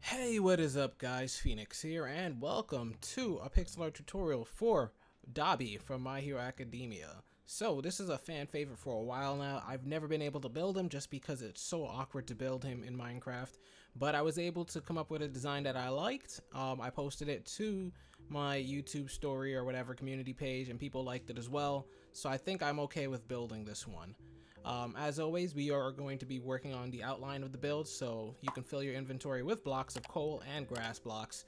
Hey, what is up guys, Phoenix here, and welcome to a pixel art tutorial for Dabi from My Hero Academia. So, this is a fan favorite for a while now. I've never been able to build him just because it's so awkward to build him in Minecraft, but I was able to come up with a design that I liked. I posted it to my YouTube story or whatever community page, and people liked it as well, so I think I'm okay with building this one. As always, we are going to be working on the outline of the build, so you can fill your inventory with blocks of coal and grass blocks.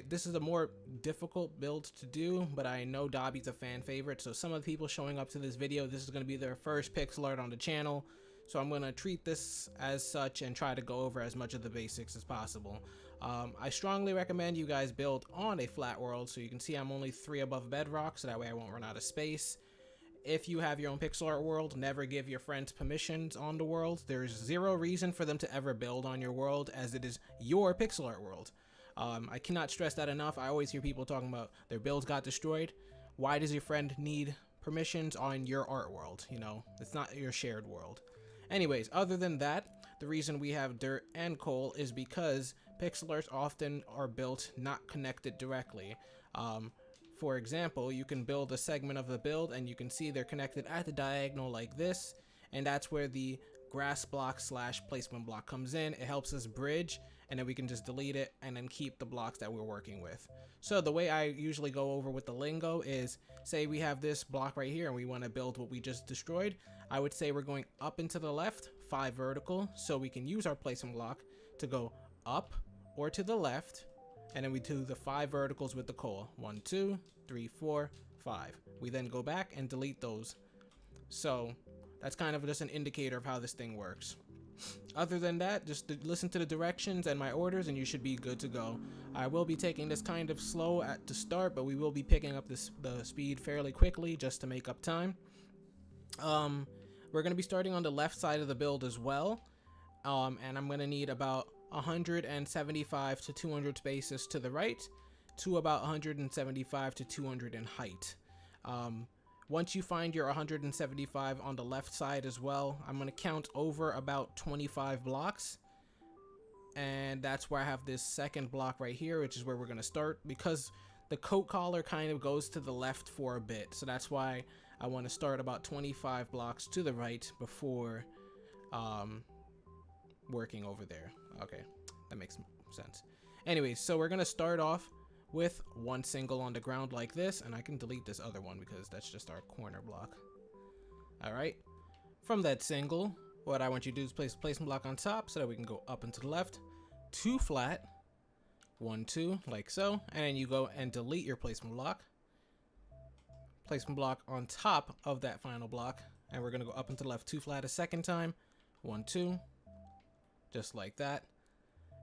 This is a more difficult build to do, but I know Dabi's a fan favorite, so some of the people showing up to this video, this is going to be their first pixel art on the channel, so I'm going to treat this as such and try to go over as much of the basics as possible. I strongly recommend you guys build on a flat world, so you can see I'm only 3 above bedrock, so that way I won't run out of space. If you have your own pixel art world, never give your friends permissions on the world. There's zero reason for them to ever build on your world, as it is your pixel art world. I cannot stress that enough. I always hear people talking about their builds got destroyed. Why does your friend need permissions on your art world? You know, it's not your shared world. Anyways, other than that, the reason we have dirt and coal is because pixel arts often are built not connected directly. For example, you can build a segment of the build and you can see they're connected at the diagonal like this, and that's where the grass block / placement block comes in. It helps us bridge, and then we can just delete it and then keep the blocks that we're working with. So the way I usually go over with the lingo is, say we have this block right here and we want to build what we just destroyed. I would say we're going up and to the left 5 vertical, so we can use our placement block to go up or to the left, and then we do the 5 verticals with the coal. 1, 2, 3, 4, 5. We then go back and delete those. So that's kind of just an indicator of how this thing works. Other than that, just listen to the directions and my orders and you should be good to go. I will be taking this kind of slow at the start, but we will be picking up the speed fairly quickly just to make up time. We're going to be starting on the left side of the build as well. And I'm going to need about 175 to 200 spaces to the right, to about 175 to 200 in height. Once you find your 175 on the left side as well, I'm going to count over about 25 blocks. And that's where I have this second block right here, which is where we're going to start, because the coat collar kind of goes to the left for a bit. So that's why I want to start about 25 blocks to the right before working over there. Okay, that makes sense. Anyways, so we're gonna start off with 1 single on the ground like this, and I can delete this other one because that's just our corner block. All right, from that single, what I want you to do is place a placement block on top so that we can go up and to the left, 2 flat, 1, 2, like so, and then you go and delete your placement block on top of that final block, and we're gonna go up and to the left, 2 flat a second time, 1, 2, just like that.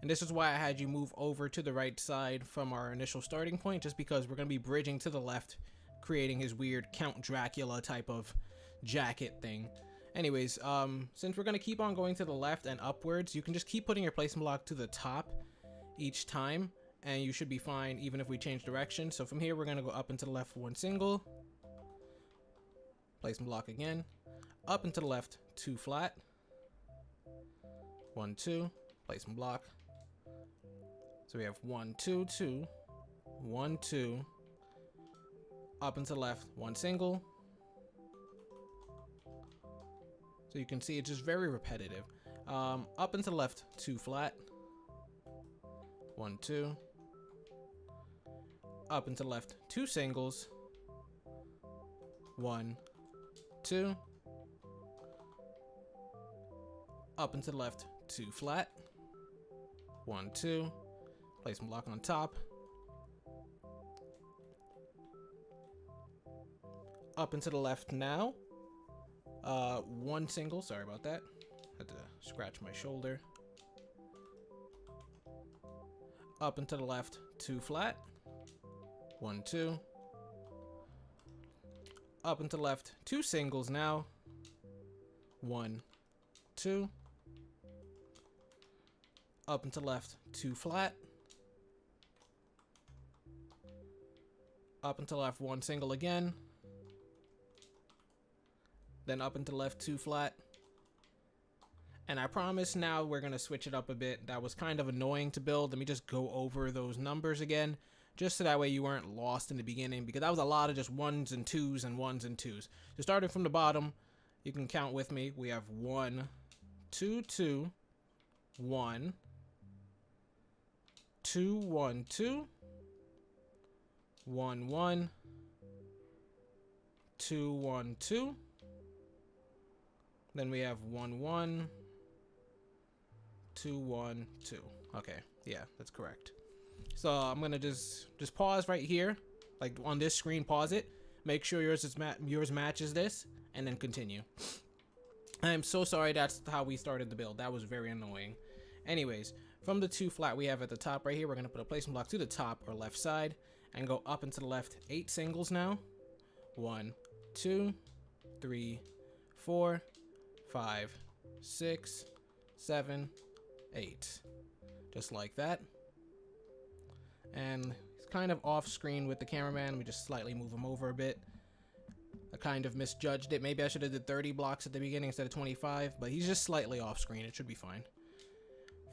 And this is why I had you move over to the right side from our initial starting point, just because we're going to be bridging to the left, creating his weird Count Dracula type of jacket thing. Anyways, since we're going to keep on going to the left and upwards, you can just keep putting your placement block to the top each time, and you should be fine even if we change direction. So from here, we're going to go up and to the left 1 single, placement block again, up and to the left 2 flat, 1, 2, placement block. So we have 1, 2, 2, 1, 2, up and to the left 1 single. So you can see it's just very repetitive. Up and to the left 2 flat, 1, 2, up and to the left 2 singles, 1, 2, up and to the left 2 flat, 1, 2, placement block on top, up and to the left now, 1 single, sorry about that, had to scratch my shoulder, up and to the left 2 flat, 1, 2, up and to the left 2 singles now, 1, 2, up and to the left 2 flat, up and to the left 1 single again, then up and to the left 2 flat, And I promise now we're going to switch it up a bit. That was kind of annoying to build. Let me just go over those numbers again, just so that way you weren't lost in the beginning, because that was a lot of just ones and twos and ones and twos. So starting from the bottom, you can count with me. We have 1, 2, 2, 1, 2, 1, 2, 1, 1, 2, 1, 2. Then we have 1, 1, 2, 1, 2. Okay, yeah, that's correct. So I'm gonna just pause right here, like on this screen. Pause it. Make sure yours matches this, and then continue. I'm so sorry. That's how we started the build. That was very annoying. Anyways, from the 2 flat we have at the top right here, we're gonna put a placement block to the top or left side, and go up and to the left 8 singles now. 1, 2, 3, 4, 5, 6, 7, 8. Just like that. And he's kind of off screen with the cameraman. We just slightly move him over a bit. I kind of misjudged it. Maybe I should have did 30 blocks at the beginning instead of 25, but he's just slightly off screen. It should be fine.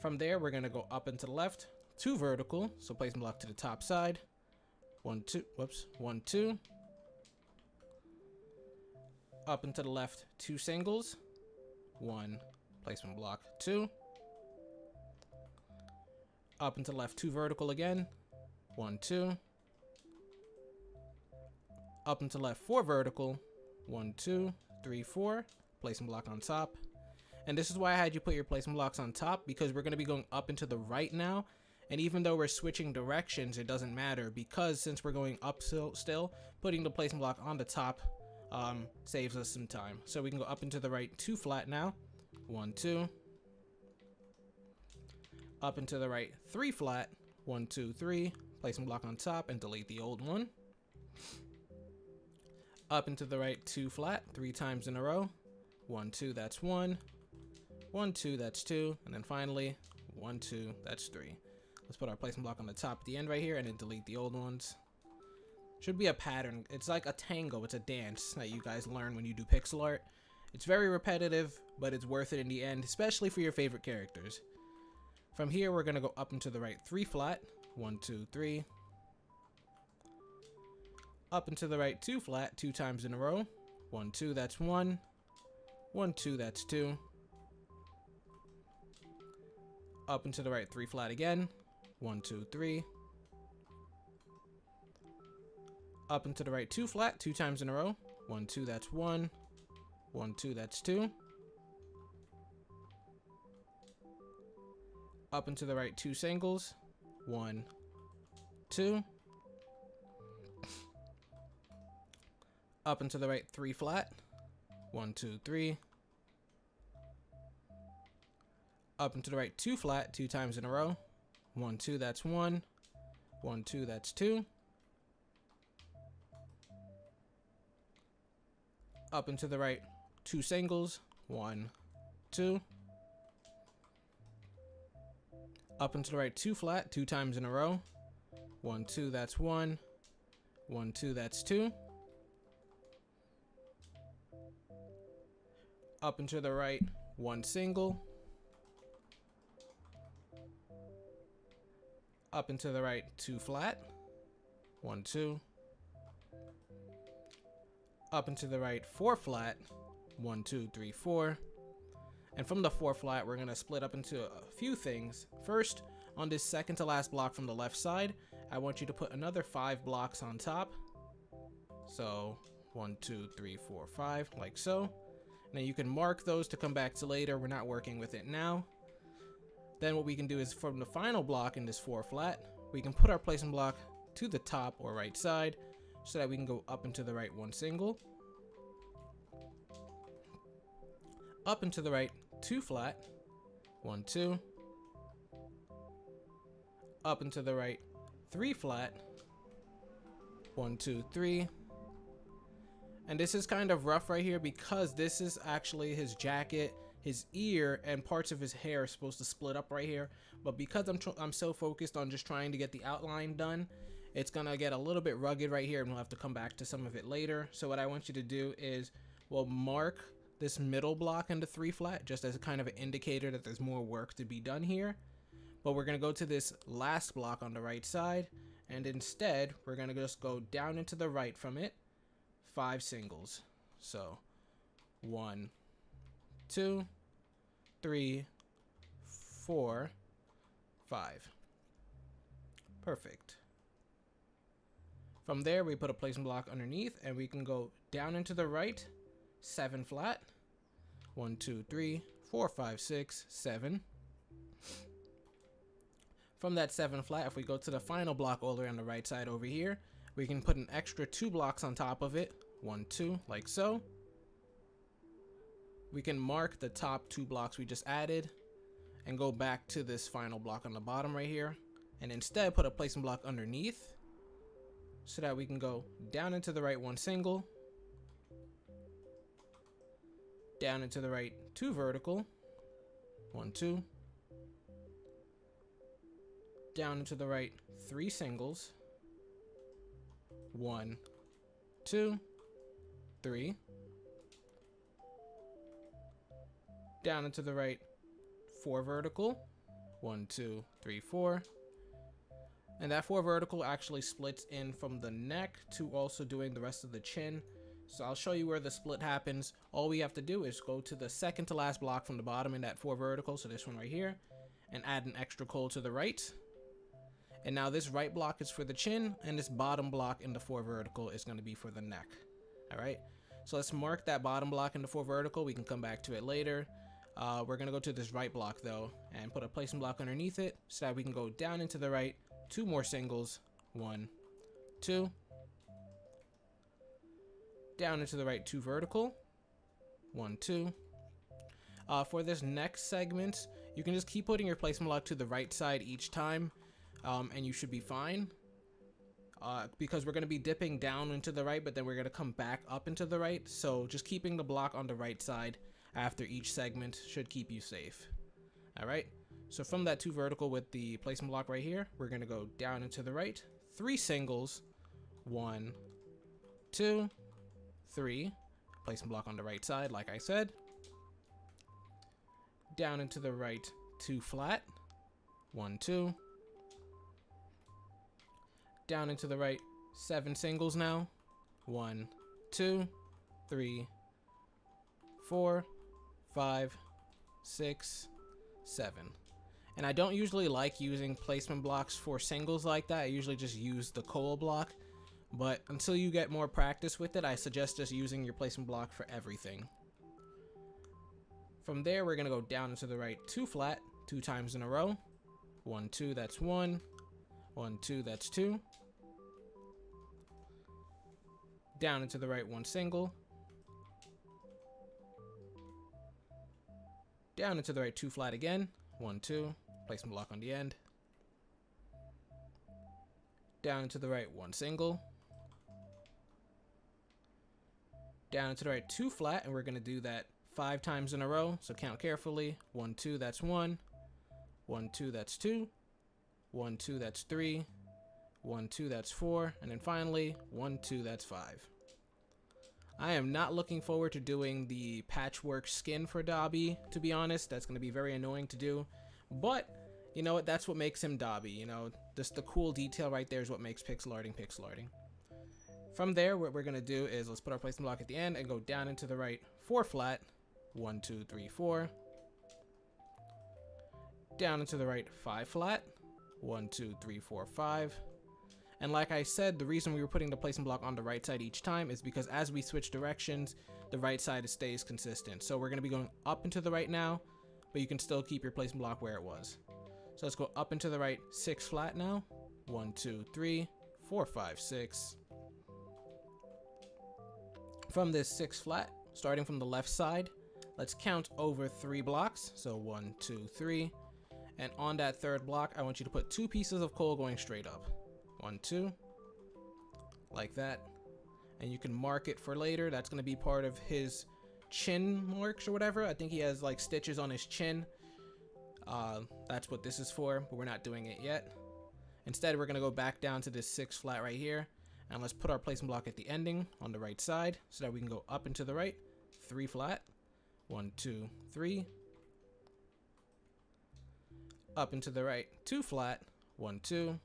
From there, we're gonna go up and to the left, 2 vertical. So placement block to the top side. 1, 2, whoops, 1, 2. Up and to the left, 2 singles. 1, placement block, 2. Up and to the left, 2 vertical again. 1, 2. Up and to the left, 4 vertical. 1, 2, 3, 4. Placement block on top. And this is why I had you put your placement blocks on top, because we're going to be going up and to the right now. And even though we're switching directions, it doesn't matter, because since we're going up still, putting the placement block on the top saves us some time. So we can go up and to the right 2 flat now. 1, 2. Up and to the right 3 flat. 1, 2, 3. Placement block on top and delete the old one. Up and to the right 2 flat 3 times in a row. 1, 2, that's 1. 1, 2, that's 2. And then finally 1, 2, that's 3. Let's put our placement block on the top at the end right here and then delete the old ones. Should be a pattern. It's like a tango. It's a dance that you guys learn when you do pixel art. It's very repetitive, but it's worth it in the end, especially for your favorite characters. From here, we're going to go up and to the right 3 flat. 1, 2, 3. Up and to the right 2 flat 2 times in a row. 1, 2, that's 1. 1, 2, that's 2. Up and to the right 3 flat again. 1, 2, 3. Up and to the right 2 flat 2 times in a row. 1, 2, that's 1. 1, 2, that's 2. Up and to the right 2 singles. 1, 2. Up and to the right 3 flat. 1, 2, 3. Up and to the right 2 flat 2 times in a row. 1, 2, that's 1. 1, 2, that's 2. Up and to the right 2 singles. 1, 2. Up and to the right 2 flat 2 times in a row. 1, 2, that's 1. 1, 2, that's 2. Up and to the right 1 single. Up and to the right 2 flat. 1, 2. Up and to the right 4 flat. 1, 2, 3, 4. And from the 4 flat, we're going to split up into a few things. First, on this second to last block from the left side, I want you to put another 5 blocks on top. So 1, 2, 3, 4, 5, like so. Now you can mark those to come back to later. We're not working with it now. Then what we can do is from the final block in this 4 flat, we can put our placement block to the top or right side so that we can go up and to the right 1 single. Up and to the right 2 flat. 1, 2. Up and to the right 3 flat. 1, 2, 3. And this is kind of rough right here because this is actually his jacket, his ear, and parts of his hair are supposed to split up right here. But because I'm so focused on just trying to get the outline done, it's gonna get a little bit rugged right here, and we'll have to come back to some of it later. So what I want you to do is, we'll mark this middle block into 3 flat, just as a kind of an indicator that there's more work to be done here. But we're going to go to this last block on the right side, and instead we're going to just go down into the right from it 5 singles. So 1, 2, 3, 4, 5. Perfect. From there we put a placement block underneath, and we can go down into the right 7 flat. 1, 2, 3, 4, 5, 6, 7. From that 7 flat, if we go to the final block all the way on the right side over here, we can put an extra 2 blocks on top of it. 1, 2, like so. We can mark the top 2 blocks we just added and go back to this final block on the bottom right here, and instead put a placement block underneath so that we can go down into the right 1 single, down into the right 2 vertical, 1, 2, down into the right 3 singles, 1, 2, 3, down into the right 4 vertical, 1, 2, 3, 4. And that 4 vertical actually splits in from the neck to also doing the rest of the chin. So I'll show you where the split happens. All we have to do is go to the second to last block from the bottom in that 4 vertical, so this one right here, and add an extra coal to the right. And now this right block is for the chin, and this bottom block in the 4 vertical is going to be for the neck. All right, so let's mark that bottom block in the 4 vertical. We can come back to it later. We're going to go to this right block though and put a placement block underneath it so that we can go down into the right 2 more singles, 1, 2, down into the right 2 vertical, 1, 2. For this next segment, you can just keep putting your placement block to the right side each time, and you should be fine. Because we're going to be dipping down into the right, but then we're going to come back up into the right. So just keeping the block on the right side after each segment should keep you safe. All right. So from that 2 vertical with the placement block right here, we're going to go down into the right 3 singles, 1, 2, 3. Placement block on the right side, like I said. Down into the right 2 flat, 1, 2. Down into the right 7 singles now, 1, 2, 3, 4, 5, 6, 7. And I don't usually like using placement blocks for singles like that. I usually just use the coal block, but until you get more practice with it, I suggest just using your placement block for everything. From there, we're going to go down into the right 2 flat 2 times in a row. 1, 2, that's 1. 1, 2, that's 2. Down into the right 1 single. Down into the right 2 flat again. 1, 2. Placement block on the end. Down into the right 1 single. Down into the right 2 flat, and we're going to do that 5 times in a row. So count carefully. 1, 2, that's 1. 1, 2, that's 2. 1, 2, that's 3. 1, 2, that's 4. And then finally, 1, 2, that's 5. I am not looking forward to doing the patchwork skin for Dabi, to be honest. That's going to be very annoying to do. But, you know what? That's what makes him Dabi. You know, just the cool detail right there is what makes pixel arting pixel arting. From there, what we're going to do is let's put our placement block at the end and go down into the right 4 flat. 1, 2, 3, 4. Down into the right 5 flat. 1, 2, 3, 4, 5. And like I said, the reason we were putting the placement block on the right side each time is because as we switch directions, the right side stays consistent. So we're going to be going up into the right now, but you can still keep your placement block where it was. So let's go up into the right 6 flat now. 1, 2, 3, 4, 5, 6. From this 6 flat, starting from the left side, let's count over 3 blocks. So 1, 2, 3. And on that 3rd block, I want you to put 2 pieces of coal going straight up. 1, 2, like that. And you can mark it for later. That's going to be part of his chin marks or whatever. I think he has like stitches on his chin. That's what this is for, but we're not doing it yet. Instead, we're going to go back down to this 6 flat right here. And let's put our placement block at the ending on the right side so that we can go up into the right 3 flat. 1, 2, 3. Up and to the right, 2 flat, 1, 2.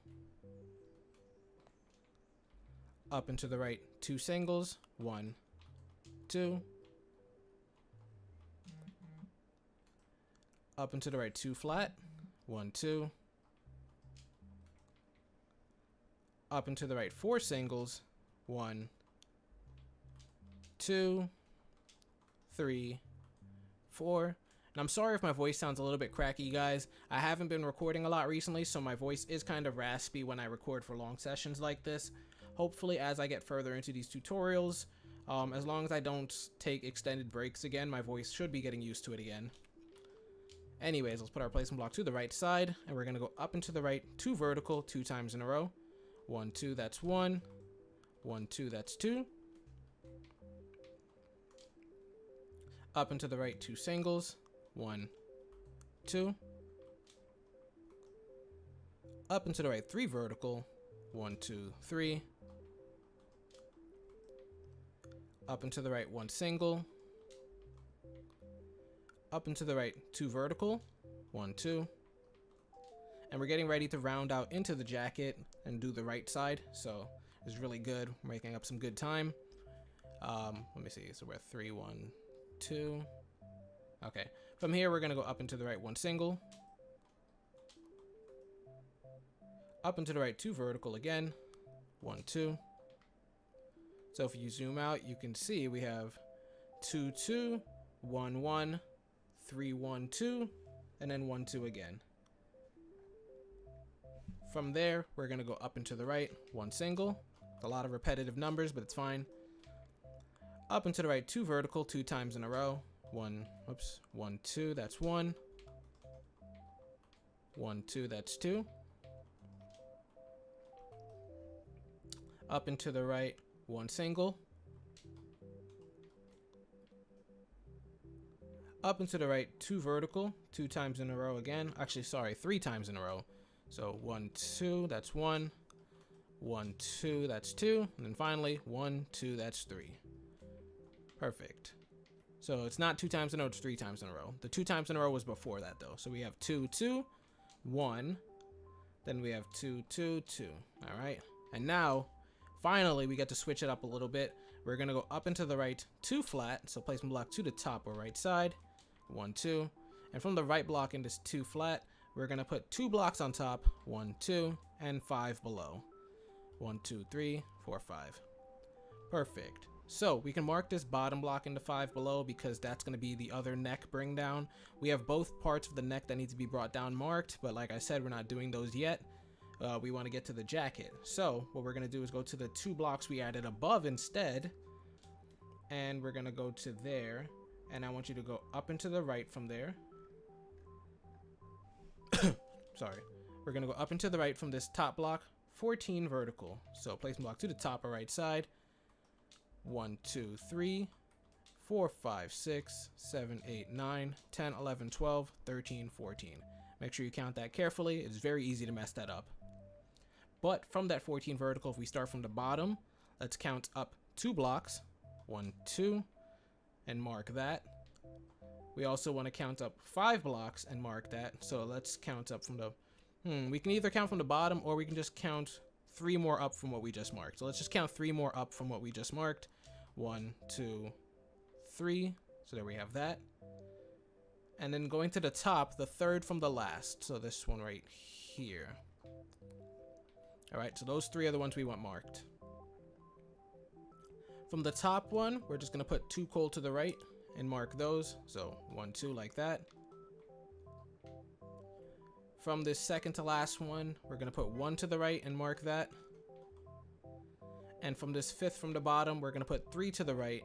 Up and to the right, 2 singles, 1, 2. Up and to the right, 2 flat, 1, 2. Up and to the right, 4 singles, 1, 2, 3, 4. And I'm sorry if my voice sounds a little bit cracky, guys. I haven't been recording a lot recently, so my voice is kind of raspy when I record for long sessions like this. Hopefully, as I get further into these tutorials, as long as I don't take extended breaks again, my voice should be getting used to it again. Anyways, let's put our placement block to the right side, and we're going to go up and to the right, 2 vertical, 2 times in a row. 1, 2, that's 1. 1, 2, that's 2. Up and to the right, 2 singles. 1, 2. Up and to the right, 3 vertical. 1, 2, 3. Up and to the right, 1 single. Up and to the right, 2 vertical. 1, 2. And we're getting ready to round out into the jacket and do the right side. So it's really good. We're making up some good time. Let me see. So we're at 3, 1, 2. Okay. From here, we're going to go up and to the right, 1 single. Up and to the right, 2 vertical again. 1, 2. So if you zoom out, you can see we have 2, 2, 1, 1, 3, 1, 2, and then 1, 2 again. From there, we're going to go up and to the right, 1 single. A lot of repetitive numbers, but it's fine. Up and to the right, 2 vertical, 2 times in a row. 1, 2, that's 1. 1, 2, that's 2. Up and to the right, 1 single. Up and to the right, 2 vertical, 2 times in a row again. Actually, sorry, 3 times in a row. So 1, 2, that's 1. 1, 2, that's 2. And then finally, 1, 2, that's 3. Perfect. So it's not 2 times in a row, it's 3 times in a row. The 2 times in a row was before that, though. So we have 2, 2, 1. Then we have 2, 2, 2. All right. And now, finally, we get to switch it up a little bit. We're going to go up and to the right, 2 flat. So placement block to the top or right side. 1, 2. And from the right block into 2 flat, we're going to put 2 blocks on top, 1, 2, and 5 below. 1, 2, 3, 4, 5. Perfect. So we can mark this bottom block into 5 below because that's going to be the other neck bring down. We have both parts of the neck that need to be brought down marked, but like I said, we're not doing those yet. We want to get to the jacket. So what we're going to do is go to the 2 blocks we added above instead, and we're going to go to there, and I want you to go up and to the right from there. Sorry. We're going to go up and to the right from this top block, 14 vertical. So placement block to the top or right side. 1, 2, 3, 4, 5, 6, 7, 8, 9, 10, 11, 12, 13, 14. Make sure you count that carefully. It's very easy to mess that up. But from that 14 vertical, if we start from the bottom, let's count up 2 blocks. 1, 2, and mark that. We also want to count up 5 blocks and mark that. So let's count up from the... we can either count from the bottom or we can just count 3 more up from what we just marked. So let's just count 3 more up from what we just marked. 1, 2, 3. So there we have that. And then going to the top, the 3rd from the last. So this one right here. All right, so those 3 are the ones we want marked. From the top one, we're just going to put 2 coal to the right and mark those. So 1, 2 like that. From this 2nd to last one, we're going to put 1 to the right and mark that. And from this 5th from the bottom, we're going to put 3 to the right.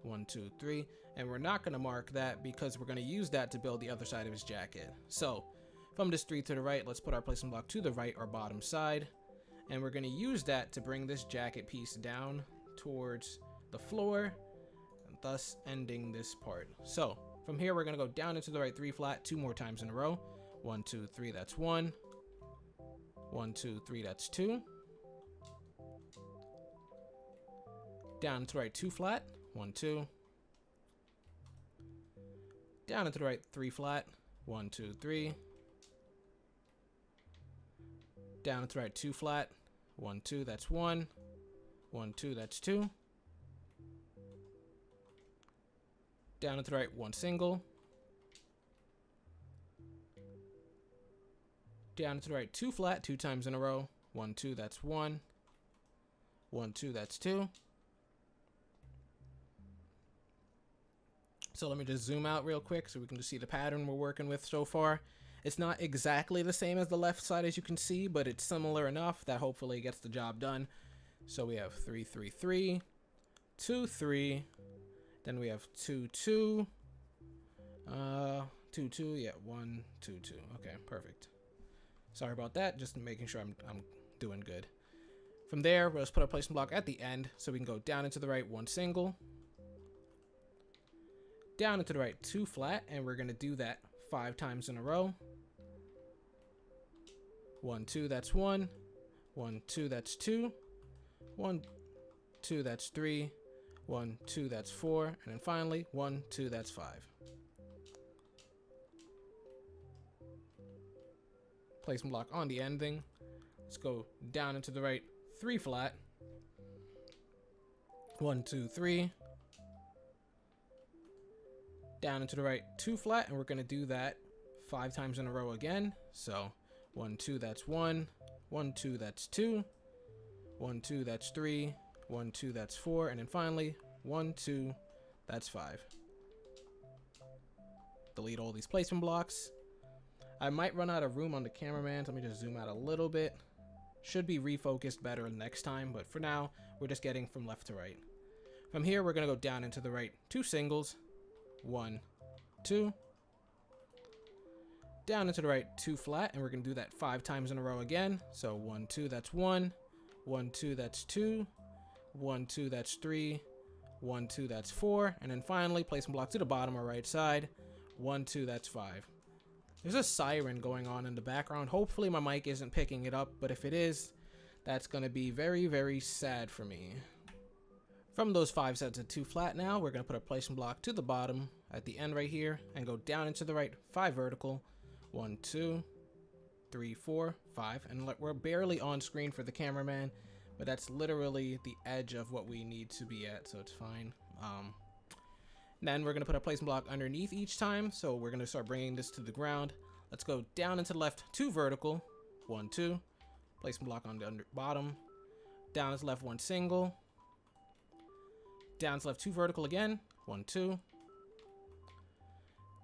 1, 2, 3. And we're not going to mark that because we're going to use that to build the other side of his jacket. So from this 3 to the right, let's put our placement block to the right or bottom side. And we're going to use that to bring this jacket piece down towards the floor, and thus ending this part. So from here, we're going to go down into the right 3 flat 2 more times in a row. 1, 2, 3, that's 1. 1, 2, 3, that's 2. Down to right 2 flat. 1, 2. down and to the right 3 flat, 1, 2, 3, down and to the right 2 flat, 1, 2, that's 1, 1, 2, that's 2, down and to the right 1 single, down and to the right 2 flat 2 times in a row, 1, 2, that's 1, 1, 2, that's 2. So let me just zoom out real quick so we can just see the pattern we're working with so far. It's not exactly the same as the left side, as you can see, but it's similar enough that hopefully gets the job done. So we have 3, 3, 3, 2, 3, then we have 2, 2, 2, 2, yeah, 1, 2, 2. Okay, perfect. Sorry about that, just making sure I'm doing good. From there, we'll just put our placement block at the end so we can go down into the right 1 single, down into the right 2 flat, and we're going to do that 5 times in a row. 1, 2, that's 1, 1, 2, that's 2, 1, 2, that's 3, 1, 2, that's 4, and then finally 1, 2, that's 5. Placement block on the ending. Let's go down into the right 3 flat, 1, 2, 3, down into the right 2 flat, and we're going to do that 5 times in a row again. So 1, 2, that's 1, 1, 2, that's 2, 1, 2, that's 3, 1, 2, that's 4, and then finally 1, 2, that's 5. Delete all these placement blocks. I might run out of room on the cameraman, so let me just zoom out a little bit. Should be refocused better next time, but for now, we're just getting from left to right. From here, we're going to go down into the right 2 singles, 1, 2, down into the right 2 flat, and we're going to do that 5 times in a row again. So 1, 2, that's 1, 1, 2, that's 2, 1, 2, that's 3, 1, 2, that's 4, and then finally placement block to the bottom or right side, 1, 2, that's 5. There's a siren going on in the background. Hopefully my mic isn't picking it up, but if it is, that's going to be very, very sad for me. From those 5 sets of 2 flat now, we're going to put a placement block to the bottom at the end right here and go down into the right 5 vertical. 1, 2, 3, 4, 5. And we're barely on screen for the cameraman, but that's literally the edge of what we need to be at, so it's fine. Then we're going to put a placement block underneath each time, so we're going to start bringing this to the ground. Let's go down into the left 2 vertical, 1, 2, placement block on the bottom, down into left 1 single, down to left 2 vertical again, 1, 2,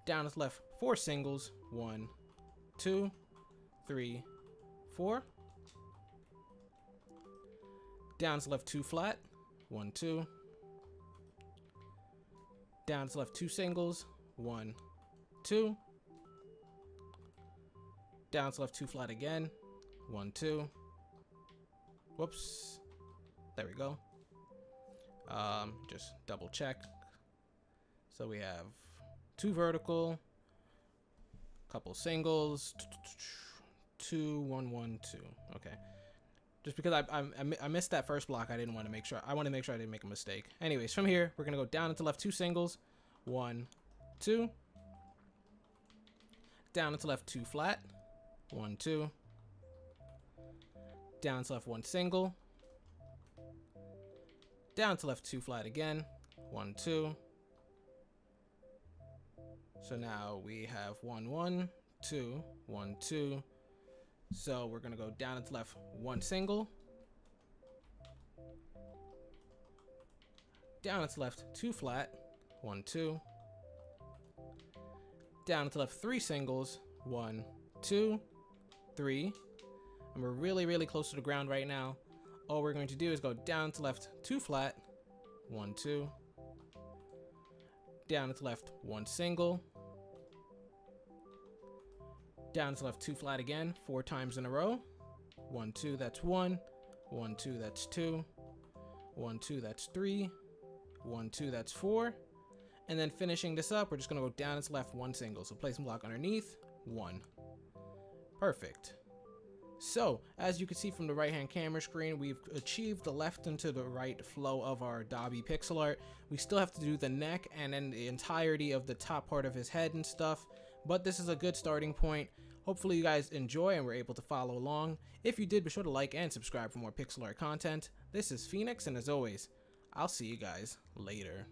down to left 4 singles, 1, 2, 3, 4, down to left 2 flat, 1, 2, down to left 2 singles, 1, 2, down to left 2 flat again, 1, 2, whoops, there we go. Just double check. So we have 2 vertical, couple singles, 2, 1, 1, 2. Okay. Just because I missed that first block, I didn't want to make sure. I want to make sure I didn't make a mistake. Anyways, from here, we're going to go down into left 2 singles, 1, 2, down into left 2 flat, 1, 2, down to left 1 single, down to left 2 flat again, 1, 2. So now we have 1, 1, 2, 1, 2. So we're going to go down into left 1 single, down into left 2 flat, 1, 2, down into left 3 singles, 1, 2, 3, and we're really, really close to the ground right now. All we're going to do is go down to left 2 flat, 1, 2, down to left 1 single, down to left 2 flat again, 4 times in a row. 1, 2, that's 1, 1, 2, that's 2, 1, 2, that's 3, 1, 2, that's 4. And then finishing this up, we're just going to go down and left 1 single. So placement block underneath, 1. Perfect. So, as you can see from the right hand camera screen, we've achieved the left and to the right flow of our Dabi pixel art. We still have to do the neck and then the entirety of the top part of his head and stuff, but this is a good starting point. Hopefully you guys enjoy and were able to follow along. If you did, be sure to like and subscribe for more pixel art content. This is Phoenix, and as always, I'll see you guys later.